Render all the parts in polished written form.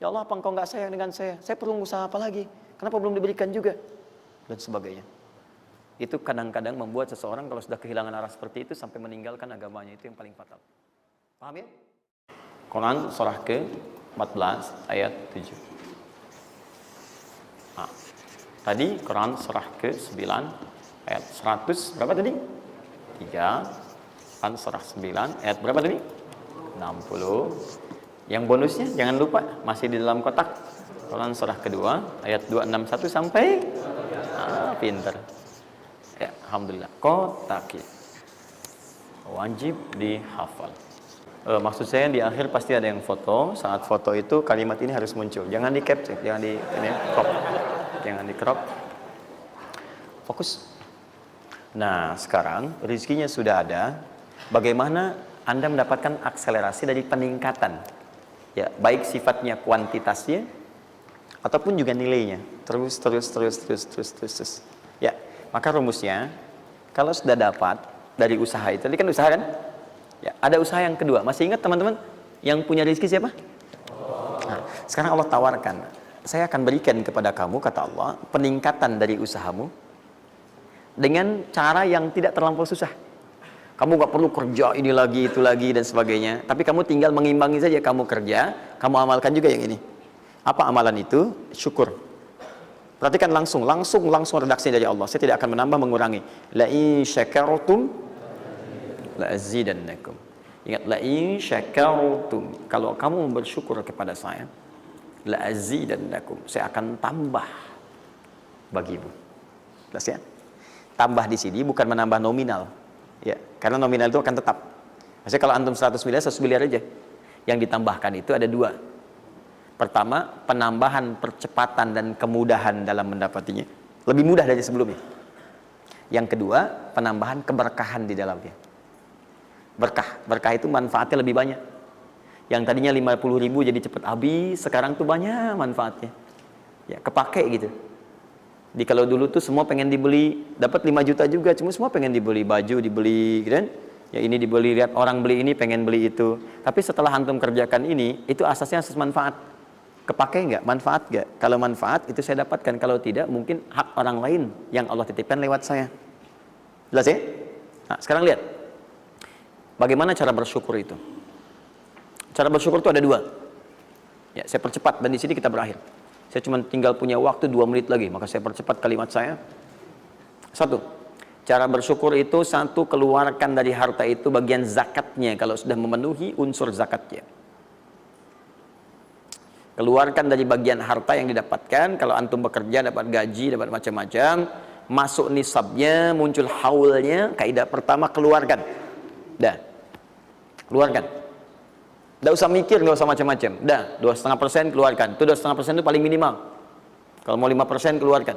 Ya Allah, apa engkau nggak sayang dengan saya? Saya perlu usaha apa lagi? Kenapa belum diberikan juga? Dan sebagainya. Itu kadang-kadang membuat seseorang kalau sudah kehilangan arah seperti itu sampai meninggalkan agamanya, itu yang paling fatal. Paham ya? Quran surah ke-14 ayat 7. Nah, tadi Quran surah ke-9 ayat 100 berapa tadi? 3. Quran surah 9 ayat berapa tadi? 60. Yang bonusnya jangan lupa masih di dalam kotak. Quran surah kedua ayat 261 sampai pinter. Ya, alhamdulillah. Kotak wajib dihafal. Maksud saya di akhir pasti ada yang foto. Saat foto itu kalimat ini harus muncul. Jangan di capture, jangan di crop. Jangan di crop. Fokus. Nah, sekarang rezekinya sudah ada. Bagaimana Anda mendapatkan akselerasi dari peningkatan? Ya, baik sifatnya kuantitasnya ataupun juga nilainya. Terus. Ya, maka rumusnya kalau sudah dapat dari usaha itu, tadi kan usaha kan? Ya, ada usaha yang kedua. Masih ingat teman-teman yang punya rezeki siapa? Nah, sekarang Allah tawarkan, saya akan berikan kepada kamu, kata Allah, peningkatan dari usahamu dengan cara yang tidak terlampau susah. Kamu gak perlu kerja ini lagi, itu lagi, dan sebagainya. Tapi kamu tinggal mengimbangi saja. Kamu kerja, kamu amalkan juga yang ini. Apa amalan itu? Syukur. Perhatikan langsung redaksi dari Allah. Saya tidak akan menambah, mengurangi. La in syakartum la azidannakum. Ingat, la in syakartum. Kalau kamu bersyukur kepada saya, la azidannakum. Saya akan tambah bagimu. Jelas ya? Tambah di sini bukan menambah nominal. Ya, karena nominal itu akan tetap. Maksudnya kalau antum 100 miliar, 100 miliar aja. Yang ditambahkan itu ada dua. Pertama, penambahan percepatan dan kemudahan dalam mendapatinya. Lebih mudah dari sebelumnya. Yang kedua, penambahan keberkahan di dalamnya. Berkah itu manfaatnya lebih banyak. Yang tadinya 50.000 jadi cepat habis, sekarang tuh banyak manfaatnya. Ya, kepake gitu. Di kalau dulu tuh semua pengen dibeli, dapat 5 juta juga, cuma semua pengen dibeli baju, dibeli gitu kan? Ya ini dibeli, lihat orang beli ini pengen beli itu. Tapi setelah antum kerjakan ini, itu asasnya asas manfaat. Kepake nggak? Manfaat nggak? Kalau manfaat itu saya dapatkan, kalau tidak mungkin hak orang lain yang Allah titipkan lewat saya. Jelas ya? Nah, sekarang lihat. Bagaimana cara bersyukur itu? Cara bersyukur itu ada dua. Ya, saya percepat dan di sini kita berakhir. Saya cuma tinggal punya waktu 2 menit lagi, maka saya percepat kalimat saya. 1. Cara bersyukur itu 1, keluarkan dari harta itu bagian zakatnya kalau sudah memenuhi unsur zakatnya. Keluarkan dari bagian harta yang didapatkan. Kalau antum bekerja dapat gaji, dapat macam-macam, masuk nisabnya, muncul haulnya, kaidah pertama keluarkan. Dah. Keluarkan. Tidak usah mikir, nggak usah macam-macam. Dah, 2,5% keluarkan. Itu 2,5% itu paling minimal. Kalau mau 5% keluarkan.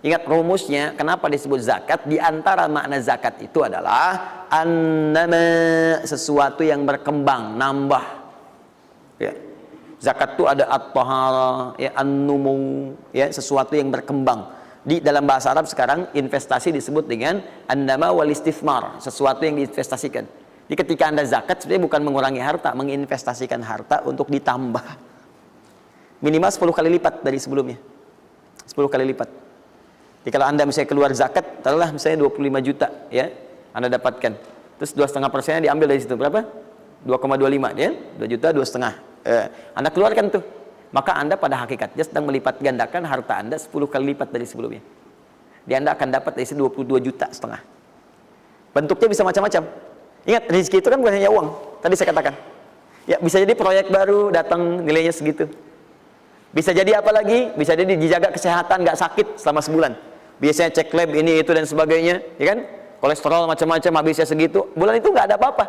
Ingat rumusnya, kenapa disebut zakat? Di antara makna zakat itu adalah annama, sesuatu yang berkembang, nambah. Ya. Zakat itu ada at-tahara, ya, an-numu, ya, sesuatu yang berkembang. Di dalam bahasa Arab sekarang investasi disebut dengan annama wal istifmar, sesuatu yang diinvestasikan. Jadi ketika Anda zakat sebenarnya bukan mengurangi harta, menginvestasikan harta untuk ditambah. Minimal 10 kali lipat dari sebelumnya. 10 kali lipat. Jadi kalau Anda misalnya keluar zakat, taruhlah misalnya 25 juta, ya, Anda dapatkan. Terus 2,5%-nya diambil dari situ, berapa? 2,25, ya? 2 juta, 2,5. Anda keluarkan tuh. Maka Anda pada hakikatnya sedang melipat gandakan harta Anda 10 kali lipat dari sebelumnya. Jadi Anda akan dapat dari situ 22,5 juta. Bentuknya bisa macam-macam. Ingat, rezeki itu kan bukan hanya uang. Tadi saya katakan. Ya, bisa jadi proyek baru datang nilainya segitu. Bisa jadi apa lagi? Bisa jadi dijaga kesehatan, nggak sakit selama sebulan. Biasanya cek lab ini itu dan sebagainya, ya kan? Kolesterol macam-macam habisnya segitu. Bulan itu nggak ada apa-apa.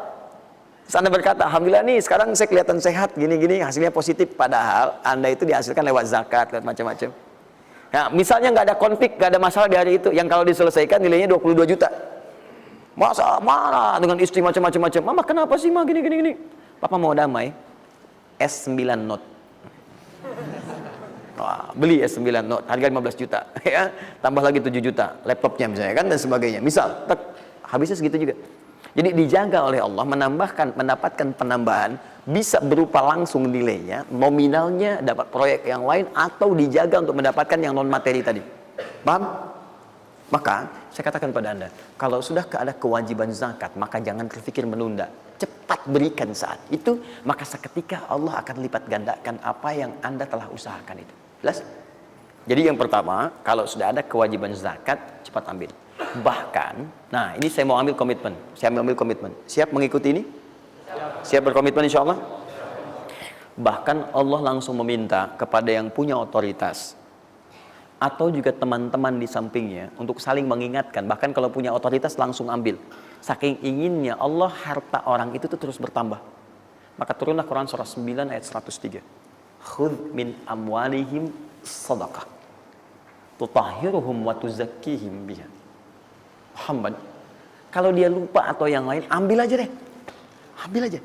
Terus Anda berkata, alhamdulillah nih sekarang saya kelihatan sehat, gini-gini, hasilnya positif. Padahal Anda itu dihasilkan lewat zakat, lewat macam-macam. Nah, misalnya nggak ada konflik, nggak ada masalah di hari itu, yang kalau diselesaikan nilainya 22 juta. Masa marah dengan istri macam-macam. Mama kenapa sih, Ma, gini. Papa mau damai. S9 Note. Wah, beli S9 Note, harga 15 juta. Ya, tambah lagi 7 juta. Laptopnya misalnya kan, dan sebagainya. Misal, habisnya segitu juga. Jadi dijaga oleh Allah, mendapatkan penambahan bisa berupa langsung nilainya, nominalnya dapat proyek yang lain, atau dijaga untuk mendapatkan yang non materi tadi. Paham? Maka saya katakan pada Anda, kalau sudah ada kewajiban zakat, maka jangan berpikir menunda, cepat berikan saat itu, maka seketika Allah akan lipat gandakan apa yang Anda telah usahakan itu. Jelas? Jadi yang pertama, kalau sudah ada kewajiban zakat, cepat ambil. Bahkan, nah ini saya mau ambil komitmen. Saya mau ambil komitmen. Siap mengikuti ini? Siap berkomitmen insya Allah? Bahkan Allah langsung meminta kepada yang punya otoritas atau juga teman-teman di sampingnya untuk saling mengingatkan. Bahkan kalau punya otoritas langsung ambil. Saking inginnya Allah harta orang itu tuh terus bertambah. Maka turunlah Quran surah 9 ayat 103. Khudh min amwalihim sadaqah tutahhiruhum wa tuzakkihim biha. Muhammad, kalau dia lupa atau yang lain, ambil aja deh. Ambil aja.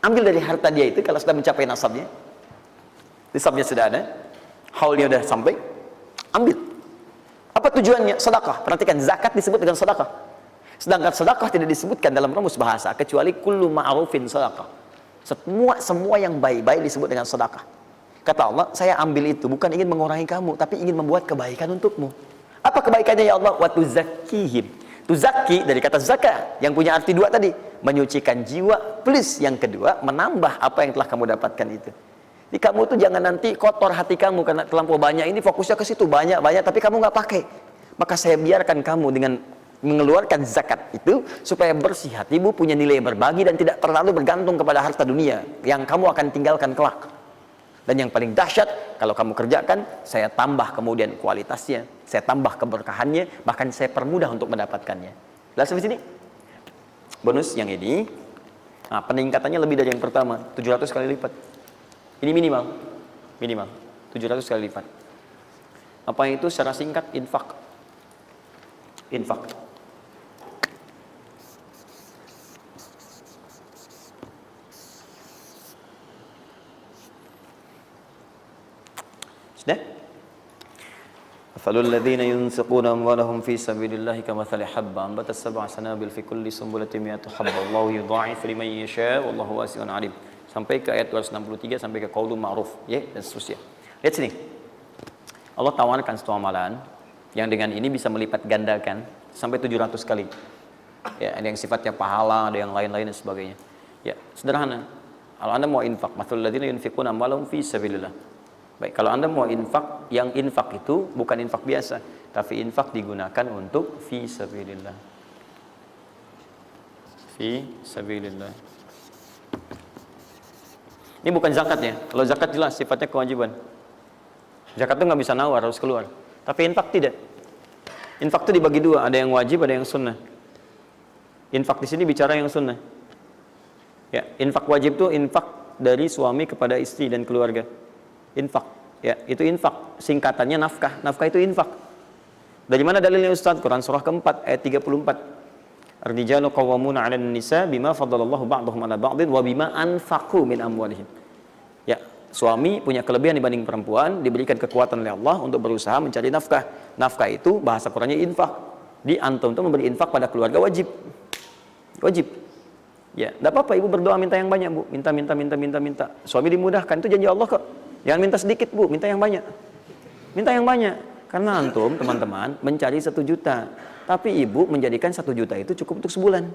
Ambil dari harta dia itu kalau sudah mencapai nasabnya. Nisabnya sudah ada, haulnya sudah sampai, ambil. Apa tujuannya? Sedekah. Perhatikan, zakat disebut dengan sedekah. Sedangkan sedekah tidak disebutkan dalam rumus bahasa kecuali kullu ma'rufin sedekah. Semua yang baik-baik disebut dengan sedekah. Kata Allah, saya ambil itu bukan ingin mengurangi kamu, tapi ingin membuat kebaikan untukmu. Apa kebaikannya ya Allah? Wa tuzakkihim. Tuzakki dari kata zakat yang punya arti dua tadi, menyucikan jiwa, plus yang kedua menambah apa yang telah kamu dapatkan itu. Jadi kamu tuh jangan nanti kotor hati kamu karena terlampau banyak ini, fokusnya ke situ banyak tapi kamu nggak pakai. Maka saya biarkan kamu dengan mengeluarkan zakat itu supaya bersih hatimu, punya nilai berbagi dan tidak terlalu bergantung kepada harta dunia yang kamu akan tinggalkan kelak. Dan yang paling dahsyat, kalau kamu kerjakan, saya tambah kemudian kualitasnya, saya tambah keberkahannya, bahkan saya permudah untuk mendapatkannya. Jelas sampai sini? Bonus yang ini, nah, peningkatannya lebih dari yang pertama, 700 kali lipat. Ini minimal 700 kali lipat. Apa itu secara singkat? Infak. Sudah? Mathalul ladzina yunfiquna amwalahum fi sabilillahi kamathali habba ambatat sab'a sanabil fi kulli sunbulatin mi'atu habba wallahu yudha'ifu liman yasha wallahu wasi'un 'alim. Sampai ke ayat 263 sampai ke qaulun ma'ruf, ya, dan seterusnya. Lihat sini. Allah tawarkan satu amalan yang dengan ini bisa melipat gandakan sampai 700 kali. Ya, ada yang sifatnya pahala, ada yang lain-lain dan sebagainya. Ya, sederhana. Kalau Anda mau infak, mathalul ladzina yunfiquna amwalahum fi sabilillah. Baik, kalau Anda mau infak, yang infak itu bukan infak biasa, tapi infak digunakan untuk fi sabilillah. Fi sabilillah. Ini bukan zakatnya. Kalau zakat jelas sifatnya kewajiban. Zakat itu nggak bisa nawar, harus keluar. Tapi infak tidak. Infak itu dibagi dua, ada yang wajib, ada yang sunnah. Infak di sini bicara yang sunnah. Ya, infak wajib itu infak dari suami kepada istri dan keluarga. Infak, ya, itu infak. Singkatannya nafkah. Nafkah itu infak. Dari mana dalilnya Ustaz? Quran surah keempat ayat 34. Ar-rijalu qawwamuna 'alan nisa bima faddalallahu ba'dahum 'ala ba'din wa bima anfaqu min amwalihim. Ya, suami punya kelebihan dibanding perempuan, diberikan kekuatan oleh Allah untuk berusaha mencari nafkah. Nafkah itu bahasa Qurannya infak. Di antum itu memberi infak pada keluarga wajib. Wajib. Ya, enggak apa-apa ibu berdoa minta yang banyak, Bu. Minta. Suami dimudahkan, itu janji Allah kok. Jangan minta sedikit, Bu, minta yang banyak. Minta yang banyak. Karena antum, teman-teman, mencari 1 juta. Tapi ibu menjadikan 1 juta itu cukup untuk sebulan.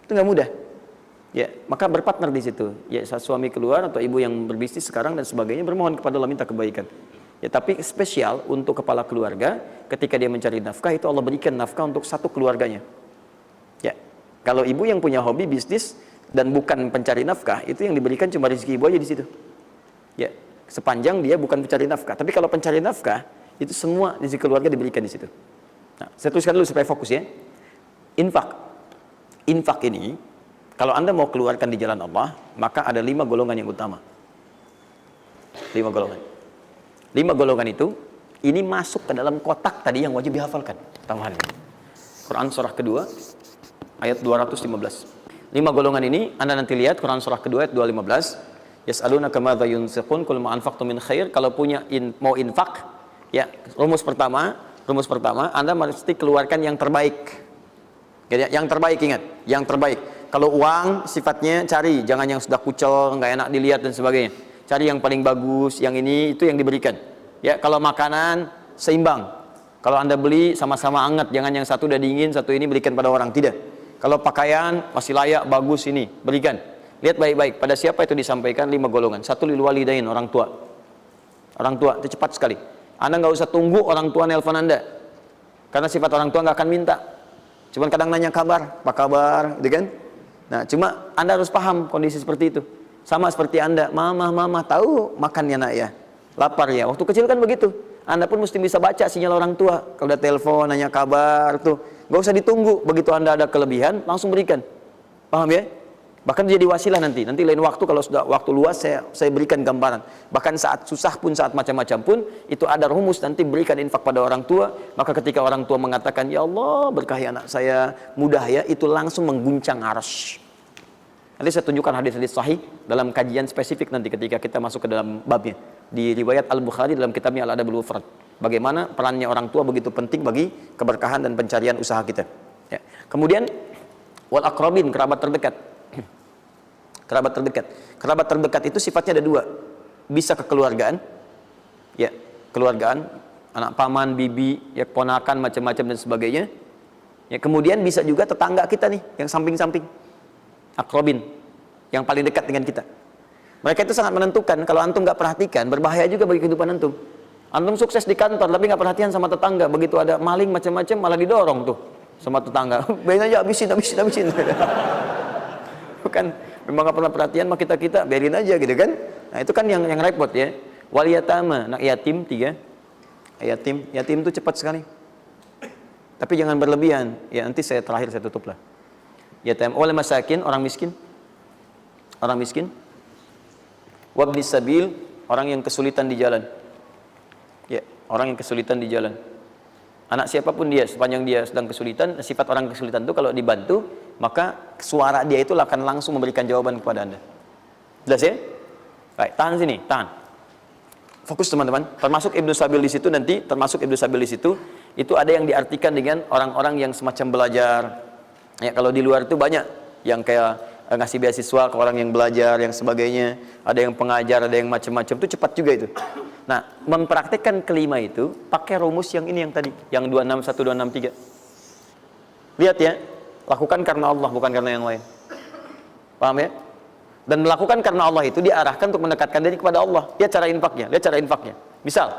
Itu nggak mudah. Ya, maka berpartner di situ. Ya, suami keluar atau ibu yang berbisnis sekarang dan sebagainya bermohon kepada Allah minta kebaikan. Ya, tapi spesial untuk kepala keluarga, ketika dia mencari nafkah itu Allah berikan nafkah untuk satu keluarganya. Ya, kalau ibu yang punya hobi bisnis dan bukan pencari nafkah, itu yang diberikan cuma rezeki ibu aja di situ. Ya, sepanjang dia bukan pencari nafkah. Tapi kalau pencari nafkah, itu semua rezeki keluarga diberikan di situ. Nah, saya tuliskan dulu supaya fokus ya. Infak ini, kalau Anda mau keluarkan di jalan Allah, maka ada 5 golongan yang utama. 5 golongan. 5 golongan itu, ini masuk ke dalam kotak tadi yang wajib dihafalkan. Tambahan. Quran surah kedua, ayat 215. 5 golongan ini, Anda nanti lihat Quran surah kedua ayat 215. Yas'alunaka madza yunfiqun qul ma anfaqtum min khair. Kalau mau infak, ya, rumus pertama Anda mesti keluarkan yang terbaik. Jadi, yang terbaik, ingat, yang terbaik. kalau uang sifatnya cari, jangan yang sudah kucel, nggak enak dilihat dan sebagainya. Cari yang paling bagus, yang ini itu yang diberikan. Ya, kalau makanan seimbang. Kalau Anda beli sama-sama anget, jangan yang satu udah dingin, satu ini berikan pada orang, tidak. Kalau pakaian masih layak, bagus ini, berikan. Lihat baik-baik, pada siapa itu disampaikan 5 golongan. Satu lil walidain, orang tua. Orang tua itu cepat sekali. Anda nggak usah tunggu orang tua nelpon Anda. Karena sifat orang tua nggak akan minta. Cuman kadang nanya kabar, apa kabar, gitu kan? Nah, cuma Anda harus paham kondisi seperti itu. Sama seperti Anda, mama, tahu makannya nak ya, lapar ya. Waktu kecil kan begitu. Anda pun mesti bisa baca sinyal orang tua. Kalau udah telepon, nanya kabar tuh, nggak usah ditunggu. Begitu Anda ada kelebihan, langsung berikan. Paham ya? Bahkan jadi wasilah nanti lain waktu kalau sudah waktu luas saya berikan gambaran. Bahkan saat susah pun, saat macam-macam pun, itu ada rumus nanti berikan infak pada orang tua. Maka ketika orang tua mengatakan, ya Allah berkahi anak saya, mudah ya, itu langsung mengguncang arsy. Nanti saya tunjukkan hadis-hadis sahih dalam kajian spesifik nanti ketika kita masuk ke dalam babnya. Di riwayat Al-Bukhari dalam kitabnya Al-Adabul Mufrad. Bagaimana perannya orang tua begitu penting bagi keberkahan dan pencarian usaha kita. Ya. Kemudian wal aqrabin, kerabat terdekat. Kerabat terdekat itu sifatnya ada 2. Bisa kekeluargaan, ya, keluargaan, anak paman, bibi, ya, ponakan, macam-macam dan sebagainya. Ya, kemudian bisa juga tetangga kita nih, yang samping-samping. Akrobin, yang paling dekat dengan kita. Mereka itu sangat menentukan. Kalau antum nggak perhatikan, berbahaya juga bagi kehidupan antum. Antum sukses di kantor, tapi nggak perhatian sama tetangga. Begitu ada maling macam-macam, malah didorong tuh sama tetangga. Biarin aja, habisin. Bukan, memang nggak pernah perhatian sama kita, biarin aja gitu kan. Nah itu kan yang repot ya. Wal yatama, anak yatim 3. Yatim itu cepat sekali. Tapi jangan berlebihan. Ya nanti terakhir saya tutup lah. Yatim wal masakin, orang miskin. Wabnis sabil, orang yang kesulitan di jalan. Ya, orang yang kesulitan di jalan. Anak siapapun dia, sepanjang dia sedang kesulitan, sifat orang kesulitan itu kalau dibantu, maka suara dia itu akan langsung memberikan jawaban kepada Anda. Jelas ya? Baik, tahan sini, tahan. Fokus teman-teman. Termasuk Ibnu Sabil di situ nanti, itu ada yang diartikan dengan orang-orang yang semacam belajar. Ya, kalau di luar itu banyak yang kayak ngasih beasiswa ke orang yang belajar, yang sebagainya. Ada yang pengajar, ada yang macam-macam. Itu cepat juga itu. Nah, mempraktikkan kelima itu pakai rumus yang ini yang tadi, yang 261, 263. Lihat ya, lakukan karena Allah, bukan karena yang lain. Paham ya? Dan melakukan karena Allah itu diarahkan untuk mendekatkan diri kepada Allah. Lihat cara infaknya. Misal,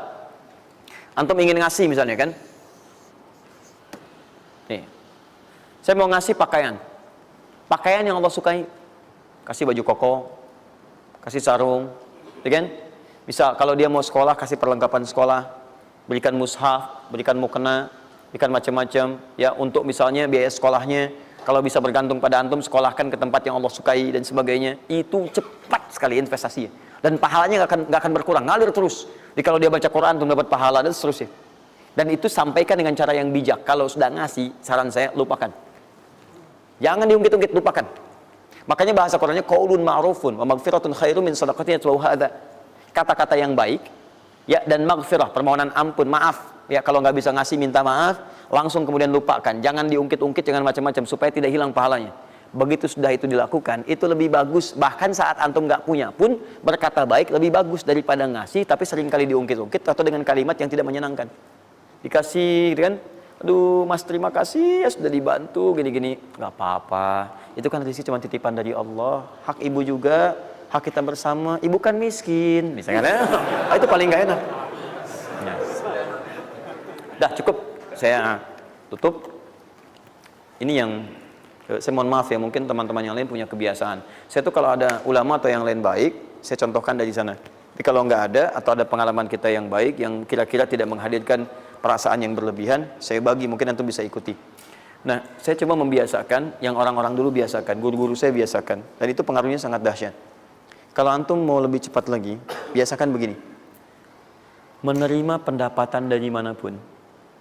antum ingin ngasih misalnya kan? Nih, saya mau ngasih pakaian yang Allah sukai. Kasih baju koko, kasih sarung, ya kan? Misal kalau dia mau sekolah, kasih perlengkapan sekolah, berikan mushaf, berikan mukena, berikan macam-macam, ya, untuk misalnya biaya sekolahnya. Kalau bisa bergantung pada antum, sekolahkan ke tempat yang Allah sukai dan sebagainya. Itu cepat sekali investasinya, dan pahalanya nggak akan berkurang, ngalir terus. Jadi kalau dia baca Quran, antum dapat pahala dan seterusnya. Dan itu sampaikan dengan cara yang bijak. Kalau sudah ngasih, saran saya lupakan. Jangan diungkit-ungkit, lupakan. Makanya bahasa Qurannya qaulun ma'rufun wa maghfiratun khairum min shadaqatin yatba'uha adza. Kata-kata yang baik, ya, dan maghfirah, permohonan ampun, maaf. Ya, kalau nggak bisa ngasih, minta maaf, langsung kemudian lupakan. Jangan diungkit-ungkit, jangan macam-macam, supaya tidak hilang pahalanya. Begitu sudah itu dilakukan, itu lebih bagus. Bahkan saat antum nggak punya pun, berkata baik lebih bagus daripada ngasih, tapi seringkali diungkit-ungkit atau dengan kalimat yang tidak menyenangkan. Dikasih, gitu kan? Aduh, Mas, terima kasih, ya sudah dibantu, gini-gini. Nggak apa-apa. Itu kan rezeki cuma titipan dari Allah. Hak ibu juga, hak kita bersama. Ibu kan miskin, misalnya. Itu paling nggak enak. Ya. Dah cukup, saya tutup. Ini yang saya mohon maaf ya, mungkin teman-teman yang lain punya kebiasaan. Saya tuh kalau ada ulama atau yang lain baik, saya contohkan dari sana. Tapi kalau nggak ada, atau ada pengalaman kita yang baik, yang kira-kira tidak menghadirkan perasaan yang berlebihan, saya bagi, mungkin antum bisa ikuti. Nah, saya coba membiasakan yang orang-orang dulu biasakan, guru-guru saya biasakan, dan itu pengaruhnya sangat dahsyat. Kalau antum mau lebih cepat lagi, biasakan begini. Menerima pendapatan dari manapun,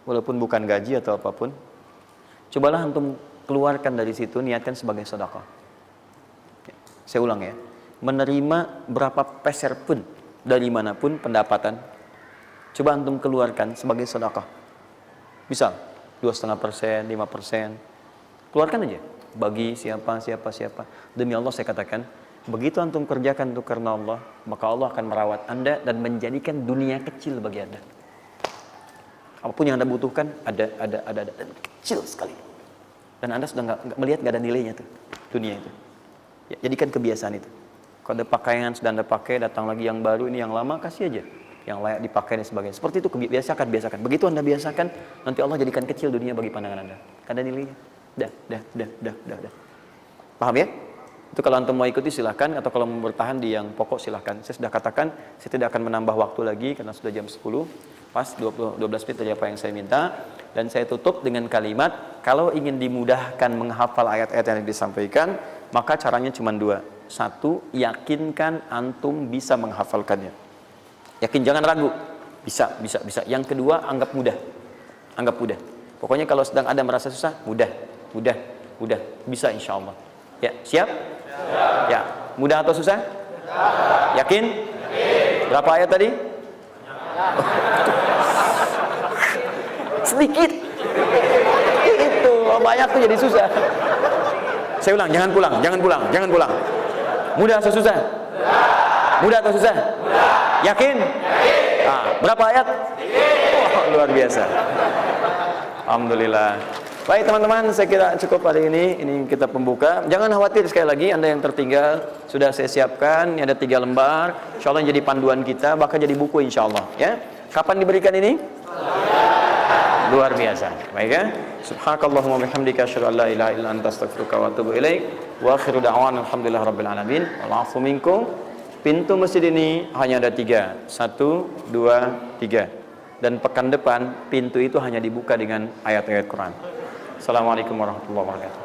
walaupun bukan gaji atau apapun, cobalah antum keluarkan dari situ, niatkan sebagai sedekah. Saya ulang ya, menerima berapa peser pun dari manapun pendapatan, coba antum keluarkan sebagai sedekah. Misal 2,5%, 5%, keluarkan aja. bagi siapa. Demi Allah saya katakan, begitu antum kerjakan itu karena Allah, maka Allah akan merawat Anda dan menjadikan dunia kecil bagi Anda. Apapun yang Anda butuhkan ada dan kecil sekali. Dan Anda sudah nggak melihat, nggak ada nilainya tuh dunia itu. Ya, jadikan kebiasaan itu. Kalau ada pakaian sudah Anda pakai, datang lagi yang baru, ini yang lama kasih aja, yang layak dipakai dan sebagainya. Seperti itu, biasakan. Begitu Anda biasakan, nanti Allah jadikan kecil dunia bagi pandangan Anda. Ada nilainya. Dah. Paham ya? Itu kalau antum mau ikuti silahkan, atau kalau mau bertahan di yang pokok silahkan. Saya sudah katakan, saya tidak akan menambah waktu lagi karena sudah jam 10. Pas 12 menit dari apa yang saya minta. Dan saya tutup dengan kalimat, kalau ingin dimudahkan menghafal ayat-ayat yang disampaikan, maka caranya cuma dua. Satu, yakinkan antum bisa menghafalkannya. Yakin, jangan ragu. Bisa. Yang kedua, anggap mudah. Pokoknya kalau sedang ada merasa susah, mudah. Bisa insya Allah. Ya, siap? Ya, mudah atau susah? Yakin? Berapa ayat tadi? Sedikit. Itu banyak tuh jadi susah. Saya ulang, jangan pulang. Mudah atau susah? Mudah atau susah? Yakin? Berapa ayat? Luar biasa. Alhamdulillah. Baik teman-teman, saya kira cukup hari ini. Ini kita pembuka. Jangan khawatir, sekali lagi Anda yang tertinggal sudah saya siapkan. Ini ada 3 lembar. Insya Allah jadi panduan kita, bahkan jadi buku insya Allah. Ya. Kapan diberikan ini? Luar biasa. Baik ya. Subhanakallahumma bihamdika asyhadu an la ilaha illa anta astaghfiruka wa atubu ilaik. Wa akhiru da'wana alhamdulillahirabbil alamin. Wal 'afu minkum. Pintu masjid ini hanya ada 3. 1, 2, 3. Dan pekan depan pintu itu hanya dibuka dengan ayat-ayat Quran. Assalamualaikum warahmatullahi wabarakatuh.